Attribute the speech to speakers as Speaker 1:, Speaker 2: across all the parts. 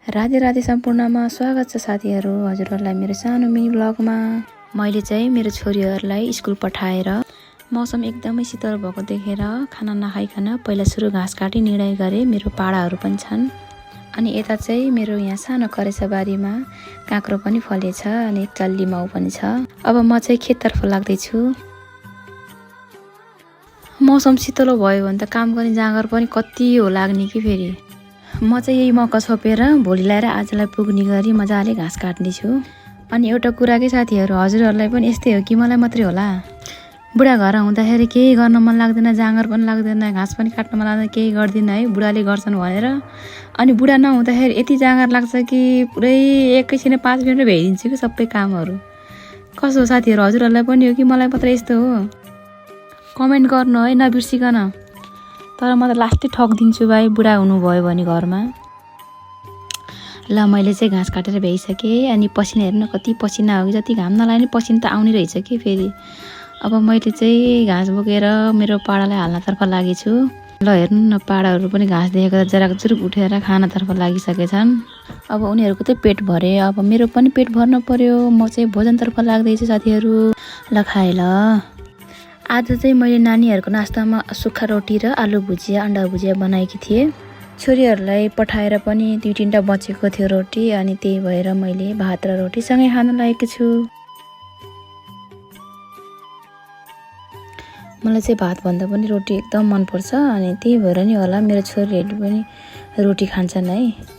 Speaker 1: राधे राधे सम्पूर्णमा स्वागत छ साथीहरू। हजुरहरूलाई मेरो सानो मिनी ब्लगमा। मैले चाहिँ मेरो छोरीहरूलाई स्कुल पठाएर मौसम एकदमै शीतल भएको देखेर खाना नखाइकन पहिला सुरु घाँस काटी निर्णय गरे। मेरो पाडाहरू पनि छन् अनि यता चाहिँ मेरो यहाँ सानो करेसा बारीमा काँक्रो पनि फलेछ अनि चल्ली माउ पनि छ। अब म चाहिँ खेततर्फ लाग्दैछु। मौसम शीतल भयो भने त काम गर्ने जाँगर पनि कति हो लाग्ने कि फेरि। म चाहिँ यही मौका छोपेर भोलि ल्याएर आजलाई पुग्ने गरी मजाले घाँस काट्ने छु। अनि एउटा कुरा के साथीहरू, हजुरहरूलाई पनि यस्तै हो कि मलाई मात्रै होला? बुढा घर हुँदाखेरि केही गर्न मन लाग्दैन, जाँगर पनि लाग्दैन, घाँस पनि काट्न मन लाग्दैन, केही गर्दिनँ है बुढाले गर्छन् भनेर। अनि बुढा नहुँदाखेरि यति जाँगर लाग्छ कि पुरै एकैछिन 5 मिनटमा भ्याइदिन्छु कि सबै कामहरू। कसो हो साथीहरू, हजुरहरूलाई पनि हो कि मलाई मात्रै यस्तो हो? कमेन्ट गर्नु है नबिर्सिकन। तर म त लास्टै ठगिदिन्छु भाइ बुढा हुनुभयो भने घरमा। ल मैले चाहिँ घाँस काटेर भ्याइसकेँ। अनि पसिना हेर्नु कति पसिना हो कि, जति घाम नलागे नि पसिना त आउने रहेछ कि फेरि। अब मैले चाहिँ घाँस बोकेर मेरो पाडालाई हाल्नतर्फ लागेछु। ल हेर्नु न, पाडाहरू पनि घाँस देखेको त जराकजुरुक उठेर खानातर्फ लागिसकेछन्। अब उनीहरूको चाहिँ पेट भरे, अब मेरो पनि पेट भर्न पर्यो। म चाहिँ भोजनतर्फ लाग्दैछु साथीहरू। ल खाए ल। आज चाहिँ मैले नानीहरूको नास्तामा सुक्खा रोटी र आलु भुजिया अन्डा भुजिया बनाएकी थिएँ। छोरीहरूलाई पठाएर पनि 2-3टा बचेको थियो रोटी, अनि त्यही भएर मैले भात र रोटी सँगै खान लागेको छु। मलाई चाहिँ भातभन्दा पनि रोटी एकदम मनपर्छ अनि त्यही भएर नि होला मेरो छोरीहरूले पनि रोटी खान्छन् है।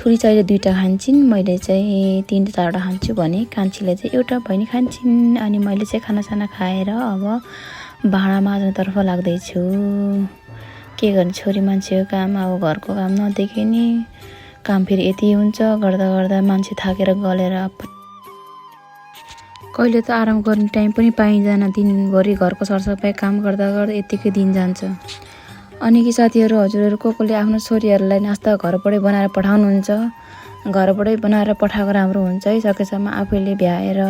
Speaker 1: ठुली चाहिँले 2टा खान्छन्, मैले चाहिँ 3-4वटा खान्छु भने कान्छीले चाहिँ एउटा भइनी खान्छन्। अनि मैले चाहिँ खानासाना खाएर अब भाँडा माझ्नतर्फ लाग्दैछु। के गर्ने, छोरी मान्छेको काम, अब घरको काम नदेखे नि काम फेरि यति हुन्छ। गर्दा गर्दा मान्छे थाकेर गलेर कहिले त आराम गर्ने टाइम पनि पाइँदैन। दिनभरि घरको सरसफाइ काम गर्दा गर्दा यतिकै दिन जान्छ। अनि कि साथीहरू, हजुरहरू कसले आफ्नो छोरीहरूलाई नास्ता घरबाटै बनाएर पठाउनुहुन्छ? घरबाटै बनाएर पठाएको राम्रो हुन्छ है। सकेसम्म आफैले भ्याएर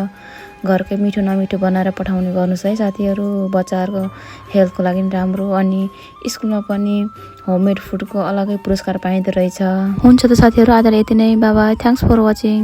Speaker 1: घरकै मिठो नमिठो बनाएर पठाउने गर्नुहोस् है साथीहरू। बच्चाहरूको हेल्थको लागि राम्रो। अनि स्कुलमा पनि होममेड फुडको अलगै पुरस्कार पाइँदो रहेछ। हुन्छ त साथीहरू, आजलाई यति नै। Bye bye, thanks for watching.